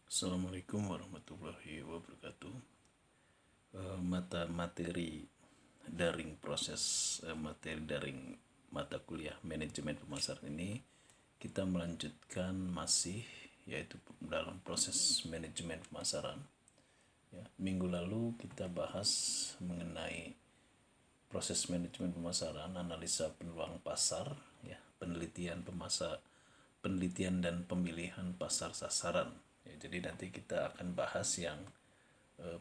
Assalamualaikum warahmatullahi wabarakatuh. Mata materi daring proses materi daring mata kuliah manajemen pemasaran ini kita melanjutkan masih yaitu dalam proses manajemen pemasaran. Ya, minggu lalu kita bahas mengenai proses manajemen pemasaran, analisa peluang pasar, ya, penelitian dan pemilihan pasar sasaran. Ya, jadi nanti kita akan bahas yang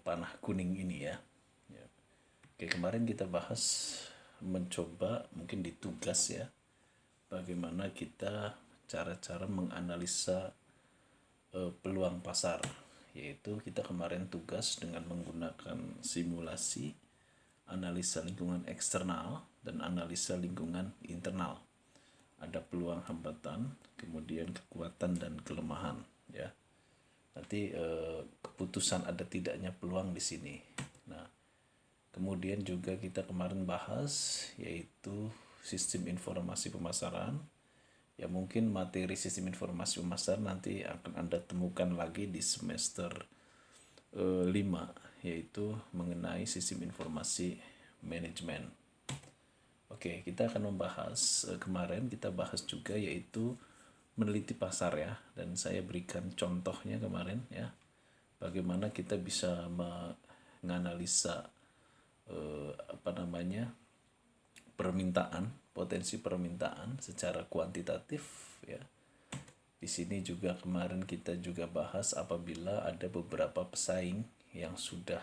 panah kuning ini ya. Ya. Oke, kemarin kita bahas mencoba mungkin di tugas ya, bagaimana kita cara-cara menganalisa peluang pasar, yaitu kita kemarin tugas dengan menggunakan simulasi, analisa lingkungan eksternal dan analisa lingkungan internal. Ada peluang, hambatan, kemudian kekuatan dan kelemahan ya. Nanti keputusan ada tidaknya peluang di sini. Nah, kemudian juga kita kemarin bahas yaitu sistem informasi pemasaran. Ya, mungkin materi sistem informasi pemasaran nanti akan Anda temukan lagi di semester 5, yaitu mengenai sistem informasi manajemen. Oke, kita akan membahas kemarin kita bahas juga yaitu meneliti pasar ya, dan saya berikan contohnya kemarin ya, bagaimana kita bisa menganalisa permintaan, potensi permintaan secara kuantitatif ya. Di sini juga kemarin kita juga bahas apabila ada beberapa pesaing yang sudah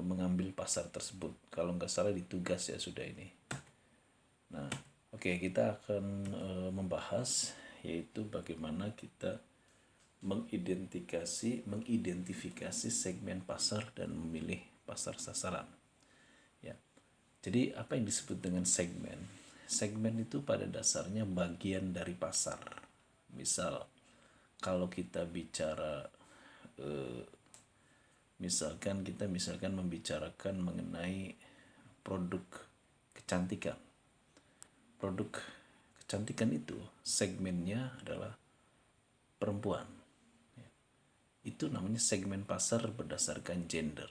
mengambil pasar tersebut. Kalau nggak salah di tugas ya sudah ini. Nah, oke, kita akan membahas yaitu bagaimana kita mengidentifikasi segmen pasar dan memilih pasar sasaran. Ya. Jadi apa yang disebut dengan segmen? Segmen itu pada dasarnya bagian dari pasar. Misal kalau kita bicara misalkan membicarakan mengenai produk kecantikan. Produk kecantikan itu segmennya adalah perempuan. Itu namanya segmen pasar berdasarkan gender.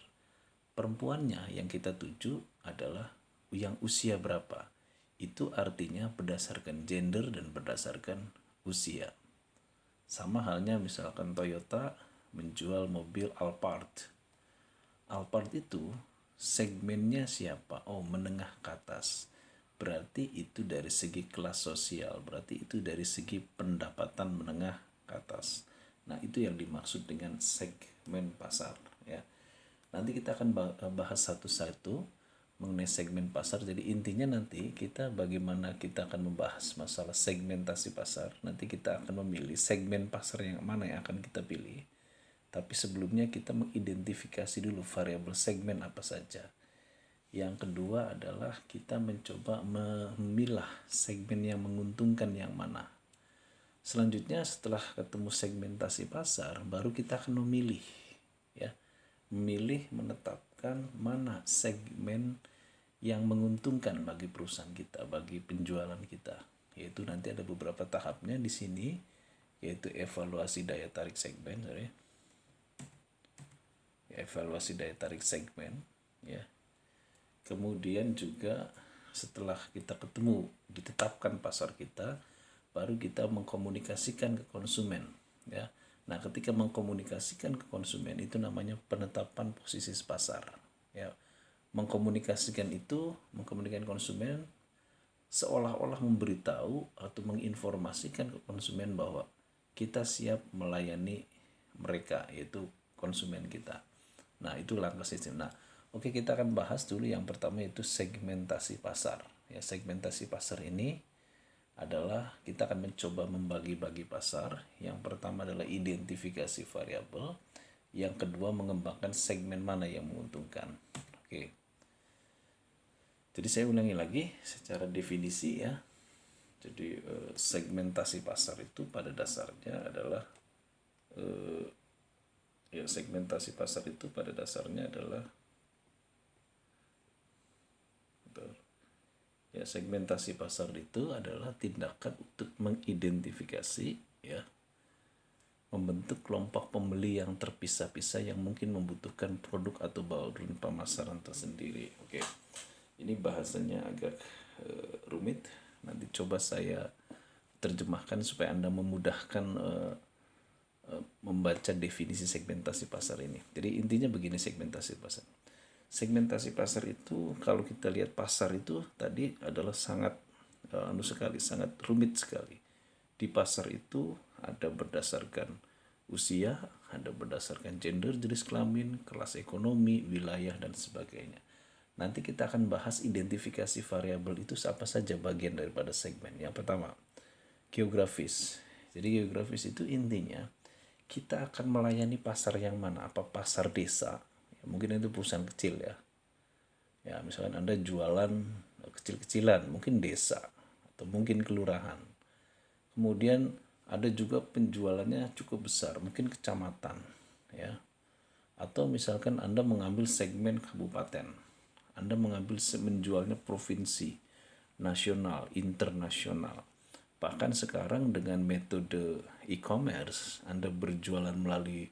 Perempuannya yang kita tuju adalah yang usia berapa. Itu artinya berdasarkan gender dan berdasarkan usia. Sama halnya misalkan Toyota menjual mobil Alphard. Alphard itu segmennya siapa? Oh, menengah ke atas. Berarti itu dari segi kelas sosial, berarti itu dari segi pendapatan menengah ke atas. Nah, itu yang dimaksud dengan segmen pasar ya. Nanti kita akan bahas satu-satu mengenai segmen pasar. Jadi intinya nanti kita bagaimana kita akan membahas masalah segmentasi pasar. Nanti kita akan memilih segmen pasar yang mana yang akan kita pilih. Tapi sebelumnya kita mengidentifikasi dulu variabel segmen apa saja. Yang kedua adalah kita mencoba memilah segmen yang menguntungkan yang mana. Selanjutnya setelah ketemu segmentasi pasar, baru kita akan memilih ya. Menetapkan mana segmen yang menguntungkan bagi perusahaan kita, bagi penjualan kita. Yaitu nanti ada beberapa tahapnya di sini, yaitu evaluasi daya tarik segmen, evaluasi daya tarik segmen ya. Kemudian juga setelah kita ketemu, ditetapkan pasar kita, baru kita mengkomunikasikan ke konsumen ya. Nah, ketika mengkomunikasikan ke konsumen itu namanya penetapan posisi pasar ya. Mengkomunikasikan konsumen seolah-olah memberitahu atau menginformasikan ke konsumen bahwa kita siap melayani mereka, yaitu konsumen kita. Nah, itu langkah sistem. Nah, oke, kita akan bahas dulu yang pertama yaitu segmentasi pasar. Ya, segmentasi pasar ini adalah kita akan mencoba membagi-bagi pasar. Yang pertama adalah identifikasi variabel. Yang kedua mengembangkan segmen mana yang menguntungkan. Oke. Jadi saya ulangi lagi secara definisi ya. Jadi segmentasi pasar itu pada dasarnya adalah segmentasi pasar itu pada dasarnya adalah segmentasi pasar itu adalah tindakan untuk mengidentifikasi ya, membentuk kelompok pembeli yang terpisah-pisah yang mungkin membutuhkan produk atau bauran pemasaran tersendiri. Oke, ini bahasanya agak rumit. Nanti coba saya terjemahkan supaya Anda memudahkan membaca definisi segmentasi pasar ini. Jadi intinya begini segmentasi pasar. Segmentasi pasar itu kalau kita lihat pasar itu tadi adalah sangat sangat rumit sekali. Di pasar itu ada berdasarkan usia, ada berdasarkan gender, jenis kelamin, kelas ekonomi, wilayah dan sebagainya. Nanti kita akan bahas identifikasi variabel itu apa saja bagian daripada segmen. Yang pertama, geografis. Jadi geografis itu intinya kita akan melayani pasar yang mana? Apa pasar desa? Ya, mungkin itu perusahaan kecil ya. Ya, misalkan Anda jualan kecil-kecilan, mungkin desa atau mungkin kelurahan. Kemudian ada juga penjualannya cukup besar, mungkin kecamatan, ya. Atau misalkan Anda mengambil segmen kabupaten, Anda menjualnya provinsi, nasional, internasional. Bahkan sekarang dengan metode e-commerce, Anda berjualan melalui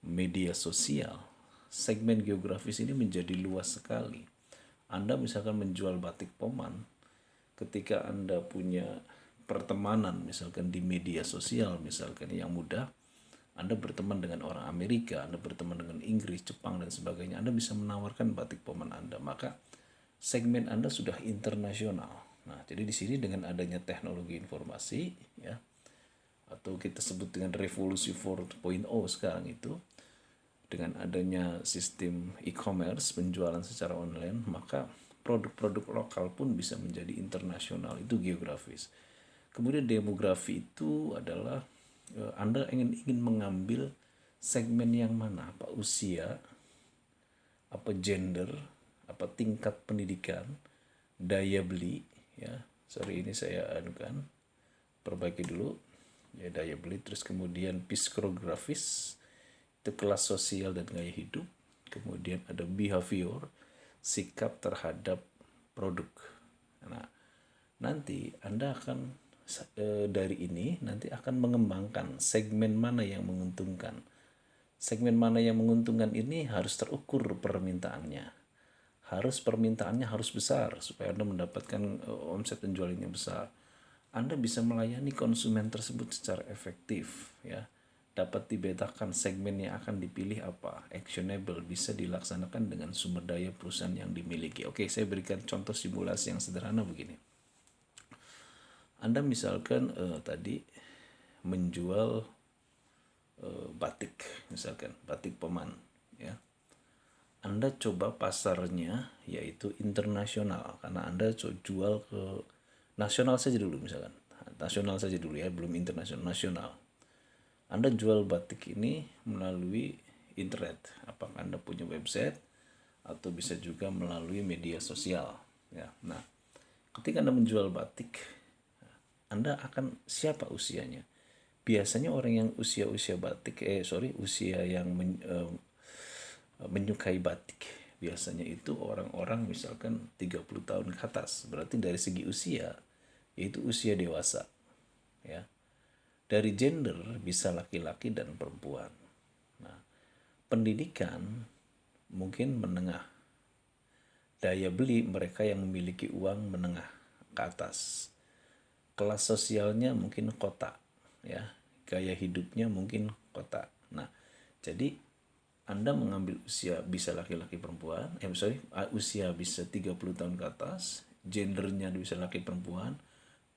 media sosial, segmen geografis ini menjadi luas sekali. Anda misalkan menjual batik Poman, ketika Anda punya pertemanan misalkan di media sosial misalkan yang mudah, Anda berteman dengan orang Amerika, Anda berteman dengan Inggris, Jepang dan sebagainya, Anda bisa menawarkan batik Poman Anda, maka segmen Anda sudah internasional. Nah, jadi di sini dengan adanya teknologi informasi ya, atau kita sebut dengan revolusi 4.0 sekarang itu, dengan adanya sistem e-commerce, penjualan secara online, maka produk-produk lokal pun bisa menjadi internasional. Itu geografis. Kemudian demografi itu adalah Anda ingin mengambil segmen yang mana, apa usia, apa gender, apa tingkat pendidikan, daya beli, ya. Sorry ini saya perbaiki dulu. Ya, daya beli, terus kemudian psikografis, itu kelas sosial dan gaya hidup. Kemudian ada behavior, sikap terhadap produk. Nah, nanti Anda akan dari ini nanti akan mengembangkan segmen mana yang menguntungkan. Segmen mana yang menguntungkan ini harus terukur permintaannya. Permintaannya harus besar supaya Anda mendapatkan omset penjualan yang besar. Anda bisa melayani konsumen tersebut secara efektif, ya. Dapat dibedakan segmen yang akan dipilih apa, actionable, bisa dilaksanakan dengan sumber daya perusahaan yang dimiliki. Oke, saya berikan contoh simulasi yang sederhana begini. Anda misalkan tadi menjual batik, misalkan batik Poman, ya. Anda coba pasarnya yaitu internasional, karena Anda jual ke nasional saja dulu misalkan. Nasional saja dulu ya, belum internasional, nasional. Anda jual batik ini melalui internet. Apakah Anda punya website atau bisa juga melalui media sosial, ya. Nah, ketika Anda menjual batik, Anda akan siapa usianya? Biasanya orang yang usia yang menyukai batik biasanya itu orang-orang misalkan 30 tahun ke atas. Berarti dari segi usia yaitu usia dewasa, ya. Dari gender bisa laki-laki dan perempuan. Nah, pendidikan mungkin menengah. Daya beli mereka yang memiliki uang menengah ke atas. Kelas sosialnya mungkin kota, ya. Gaya hidupnya mungkin kota. Nah, jadi Anda mengambil usia bisa laki-laki perempuan, usia bisa 30 tahun ke atas, gendernya bisa laki perempuan,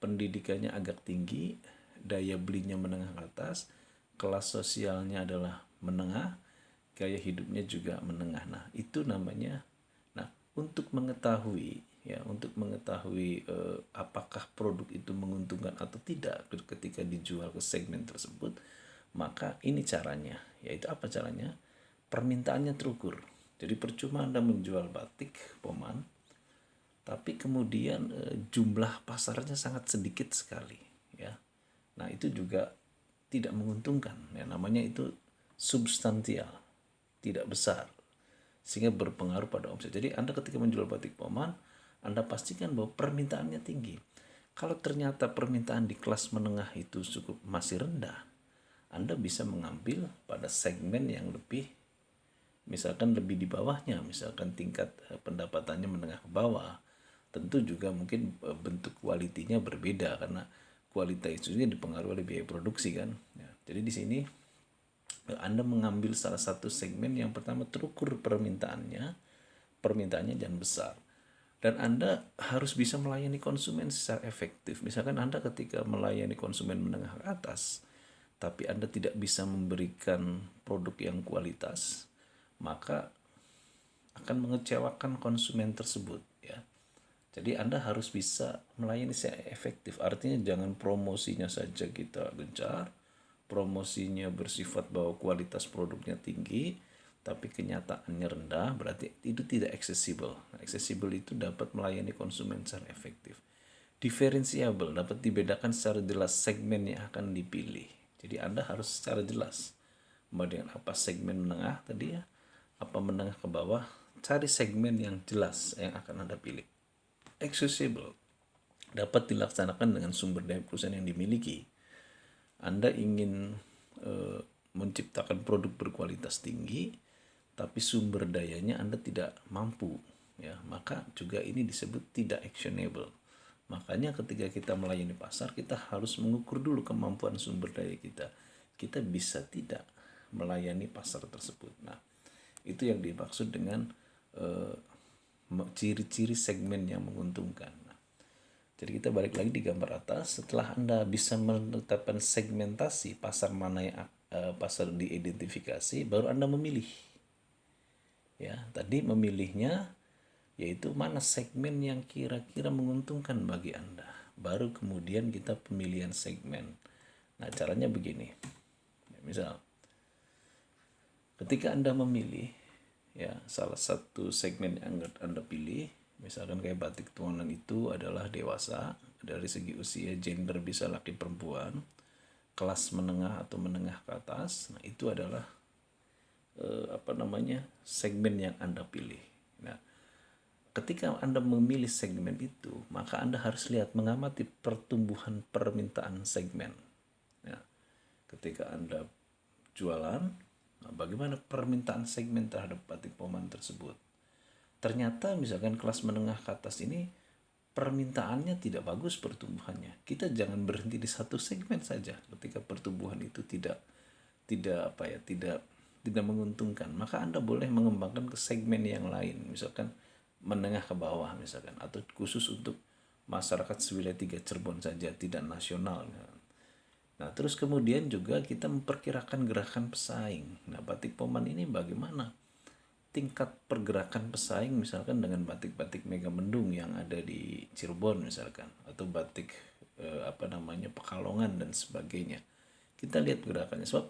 pendidikannya agak tinggi, daya belinya menengah ke atas, kelas sosialnya adalah menengah, gaya hidupnya juga menengah. Nah, itu namanya. Nah, untuk mengetahui apakah produk itu menguntungkan atau tidak ketika dijual ke segmen tersebut, maka ini caranya. Yaitu apa caranya? Permintaannya terukur. Jadi percuma Anda menjual batik Poman, tapi kemudian jumlah pasarnya sangat sedikit sekali, ya. Nah, itu juga tidak menguntungkan, ya. Namanya itu substansial, tidak besar, sehingga berpengaruh pada omset. Jadi Anda ketika menjual batik Poman, Anda pastikan bahwa permintaannya tinggi. Kalau ternyata permintaan di kelas menengah itu masih rendah, Anda bisa mengambil pada segmen yang lebih, misalkan lebih di bawahnya, misalkan tingkat pendapatannya menengah ke bawah. Tentu juga mungkin bentuk kualitinya berbeda karena kualitas itu dipengaruhi oleh biaya produksi kan. Ya, jadi di sini Anda mengambil salah satu segmen yang pertama terukur permintaannya jangan besar. Dan Anda harus bisa melayani konsumen secara efektif. Misalkan Anda ketika melayani konsumen menengah ke atas, tapi Anda tidak bisa memberikan produk yang kualitas, maka akan mengecewakan konsumen tersebut ya. Jadi Anda harus bisa melayani secara efektif. Artinya jangan promosinya saja kita gencar, promosinya bersifat bahwa kualitas produknya tinggi, tapi kenyataannya rendah, berarti itu tidak accessible. Accessible itu dapat melayani konsumen secara efektif. Differentiable dapat dibedakan secara jelas segmen yang akan dipilih. Jadi Anda harus secara jelas mau dengan apa segmen menengah tadi ya, apa menengah ke bawah, cari segmen yang jelas yang akan Anda pilih. Accessible dapat dilaksanakan dengan sumber daya perusahaan yang dimiliki. Anda ingin menciptakan produk berkualitas tinggi, tapi sumber dayanya Anda tidak mampu, ya, maka juga ini disebut tidak actionable. Makanya ketika kita melayani pasar, kita harus mengukur dulu kemampuan sumber daya kita. Kita bisa tidak melayani pasar tersebut. Nah, itu yang dimaksud dengan ciri-ciri segmen yang menguntungkan. Nah, jadi kita balik lagi di gambar atas. Setelah Anda bisa menetapkan segmentasi pasar mana yang pasar diidentifikasi, baru Anda memilih. Ya, tadi memilihnya yaitu mana segmen yang kira-kira menguntungkan bagi Anda. Baru kemudian kita pemilihan segmen. Nah, caranya begini. Misal, ketika Anda memilih ya salah satu segmen yang Anda pilih, misalkan kayak batik tuanan itu adalah dewasa, dari segi usia gender bisa laki perempuan, kelas menengah atau menengah ke atas. Nah, itu adalah segmen yang Anda pilih. Nah, ketika Anda memilih segmen itu, maka Anda harus lihat mengamati pertumbuhan permintaan segmen. Ya, ketika Anda jualan, nah, bagaimana permintaan segmen terhadap batik Poman tersebut? Ternyata misalkan kelas menengah ke atas ini permintaannya tidak bagus pertumbuhannya. Kita jangan berhenti di satu segmen saja. Ketika pertumbuhan itu tidak menguntungkan, maka Anda boleh mengembangkan ke segmen yang lain, misalkan menengah ke bawah misalkan, atau khusus untuk masyarakat sewilayah 3 Cirebon saja, tidak nasional. Nah, terus kemudian juga kita memperkirakan gerakan pesaing. Nah, batik Poman ini bagaimana tingkat pergerakan pesaing misalkan dengan batik-batik Mega Mendung yang ada di Cirebon misalkan, atau batik Pekalongan dan sebagainya. Kita lihat gerakannya, sebab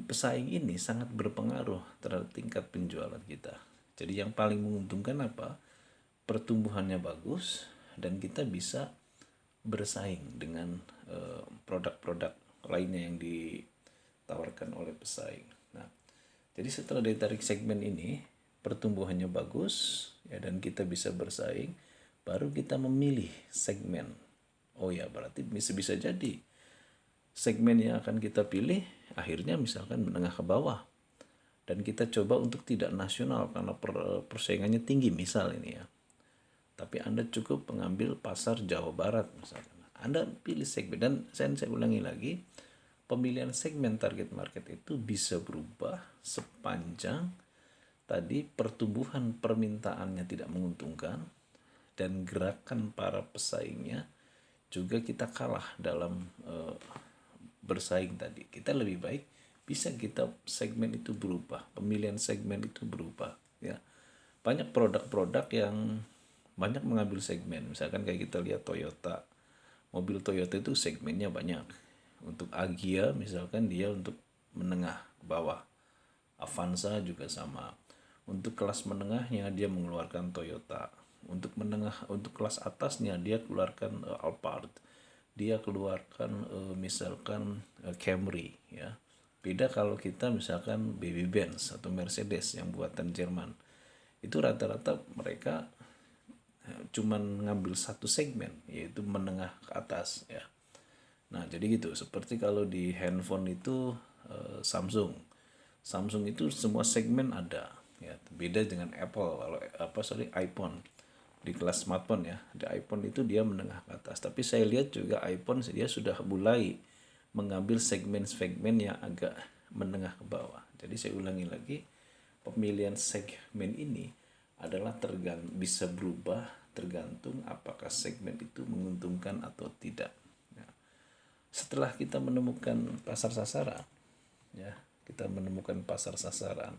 pesaing ini sangat berpengaruh terhadap tingkat penjualan kita. Jadi yang paling menguntungkan apa? Pertumbuhannya bagus dan kita bisa bersaing dengan produk-produk lainnya yang ditawarkan oleh pesaing. Nah, jadi setelah dari tarik segmen ini, pertumbuhannya bagus ya dan kita bisa bersaing, baru kita memilih segmen. Oh ya, berarti bisa jadi segmen yang akan kita pilih akhirnya misalkan menengah ke bawah. Dan kita coba untuk tidak nasional karena persaingannya tinggi misal ini ya. Tapi Anda cukup mengambil pasar Jawa Barat misalkan. Anda pilih segmen, dan saya ulangi lagi, pemilihan segmen target market itu bisa berubah sepanjang tadi pertumbuhan permintaannya tidak menguntungkan dan gerakan para pesaingnya juga kita kalah dalam bersaing tadi. Kita lebih baik bisa kita segmen itu berubah, pemilihan segmen itu berubah ya. Banyak produk-produk yang banyak mengambil segmen, misalkan kayak kita lihat Toyota, mobil Toyota itu segmennya banyak. Untuk Agya misalkan dia untuk menengah ke bawah, Avanza juga sama. Untuk kelas menengahnya dia mengeluarkan Toyota, untuk menengah, untuk kelas atasnya dia keluarkan Alphard, dia keluarkan misalkan Camry ya. Beda kalau kita misalkan Baby Benz atau Mercedes yang buatan Jerman, itu rata-rata mereka cuman ngambil satu segmen, yaitu menengah ke atas ya. Nah, jadi gitu. Seperti kalau di handphone itu Samsung. Samsung itu semua segmen ada, ya. Beda dengan Apple. Kalau iPhone. Di kelas smartphone ya. Di iPhone itu dia menengah ke atas. Tapi saya lihat juga iPhone dia sudah mulai mengambil segmen-segmen yang agak menengah ke bawah. Jadi saya ulangi lagi, pemilihan segmen ini adalah bisa berubah tergantung apakah segmen itu menguntungkan atau tidak. Nah, setelah kita menemukan pasar sasaran, ya, kita menemukan pasar sasaran,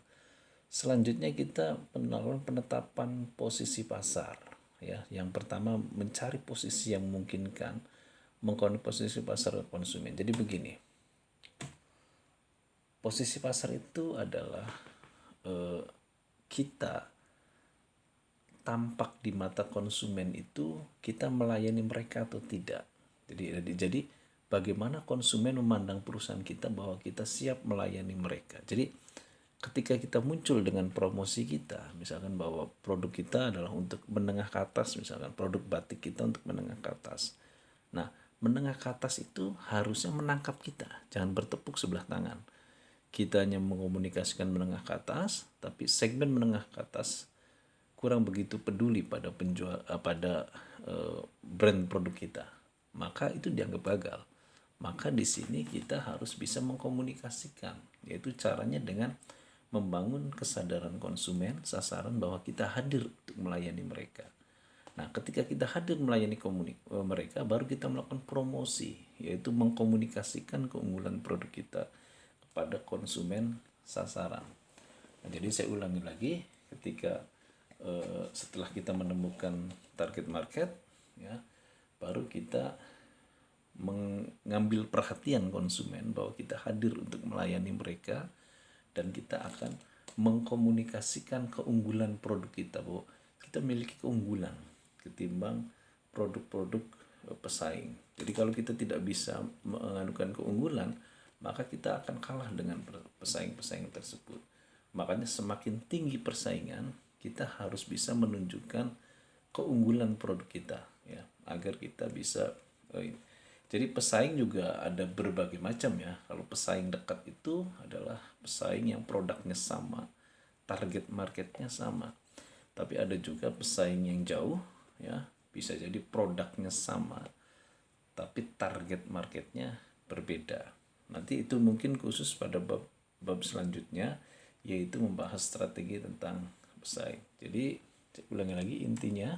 selanjutnya kita melakukan penetapan posisi pasar. Ya, yang pertama mencari posisi yang memungkinkan mengkondisi posisi pasar konsumen. Jadi begini, posisi pasar itu adalah kita tampak di mata konsumen itu kita melayani mereka atau tidak. Jadi bagaimana konsumen memandang perusahaan kita bahwa kita siap melayani mereka. Jadi ketika kita muncul dengan promosi kita, misalkan bahwa produk kita adalah untuk menengah ke atas, misalkan produk batik kita untuk menengah ke atas. Nah, menengah ke atas itu harusnya menangkap kita, jangan bertepuk sebelah tangan. Kita hanya mengkomunikasikan menengah ke atas, tapi segmen menengah ke atas kurang begitu peduli pada brand produk kita, maka itu dianggap gagal. Maka di sini kita harus bisa mengkomunikasikan, yaitu caranya dengan membangun kesadaran konsumen sasaran bahwa kita hadir untuk melayani mereka. Nah, ketika kita hadir melayani mereka, baru kita melakukan promosi, yaitu mengkomunikasikan keunggulan produk kita kepada konsumen sasaran. Nah, jadi saya ulangi lagi, ketika setelah kita menemukan target market, ya, baru kita mengambil perhatian konsumen bahwa kita hadir untuk melayani mereka, dan kita akan mengkomunikasikan keunggulan produk kita, bahwa kita memiliki keunggulan ketimbang produk-produk pesaing. Jadi kalau kita tidak bisa menganukan keunggulan, maka kita akan kalah dengan pesaing-pesaing tersebut. Makanya semakin tinggi persaingan, kita harus bisa menunjukkan keunggulan produk kita, ya, agar kita bisa jadi pesaing juga ada berbagai macam, ya. Kalau pesaing dekat itu adalah pesaing yang produknya sama, target marketnya sama. Tapi ada juga pesaing yang jauh, ya, bisa jadi produknya sama, tapi target marketnya berbeda. Nanti itu mungkin khusus pada bab selanjutnya, yaitu membahas strategi tentang pesaing. Jadi ulangi lagi, intinya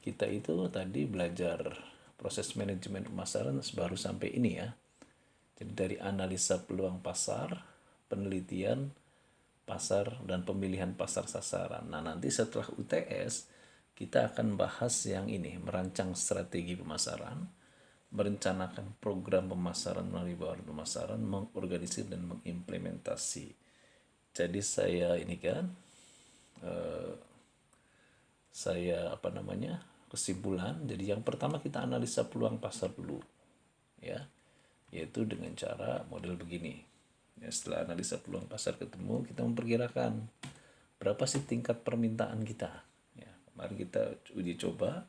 kita itu tadi belajar proses manajemen pemasaran baru sampai ini, ya. Jadi dari analisa peluang pasar, penelitian pasar, dan pemilihan pasar sasaran. Nah, nanti setelah UTS kita akan bahas yang ini, merancang strategi pemasaran, merencanakan program pemasaran melalui bawahan pemasaran, mengorganisir dan mengimplementasi. Jadi saya ini kan kesimpulan. Jadi yang pertama kita analisa peluang pasar dulu, ya, yaitu dengan cara model begini. Ya, setelah analisa peluang pasar ketemu, kita memperkirakan berapa sih tingkat permintaan kita. Ya, mari kita uji coba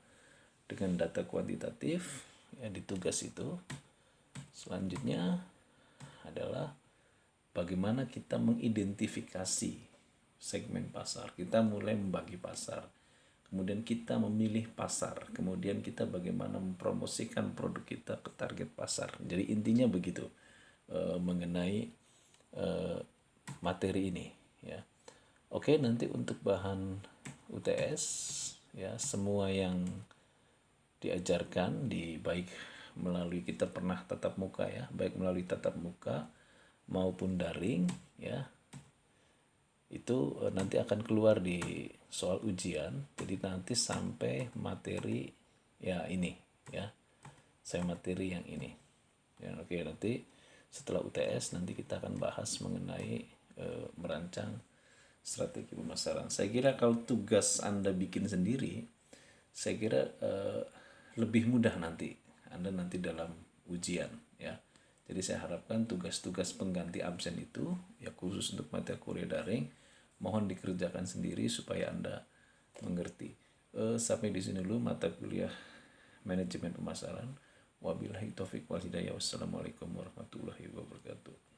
dengan data kuantitatif, ya, di tugas itu. Selanjutnya adalah bagaimana kita mengidentifikasi segmen pasar. Kita mulai membagi pasar, kemudian kita memilih pasar, kemudian kita bagaimana mempromosikan produk kita ke target pasar. Jadi intinya begitu mengenai materi ini, ya. Oke, nanti untuk bahan UTS, ya, semua yang diajarkan baik melalui kita pernah tatap muka, ya, baik melalui tatap muka maupun daring, ya, itu nanti akan keluar di soal ujian. Jadi nanti sampai materi, ya, ini, ya, saya materi yang ini, ya. Oke, nanti setelah UTS nanti kita akan bahas mengenai merancang strategi pemasaran. Saya kira kalau tugas Anda bikin sendiri, saya kira lebih mudah nanti Anda dalam ujian, ya. Jadi saya harapkan tugas-tugas pengganti absen itu, ya, khusus untuk materi kuliah daring, mohon dikerjakan sendiri supaya Anda mengerti. Sampai di sini dulu mata kuliah manajemen pemasaran. Wabillahi taufiq wal hidayah. Wassalamualaikum warahmatullahi wabarakatuh.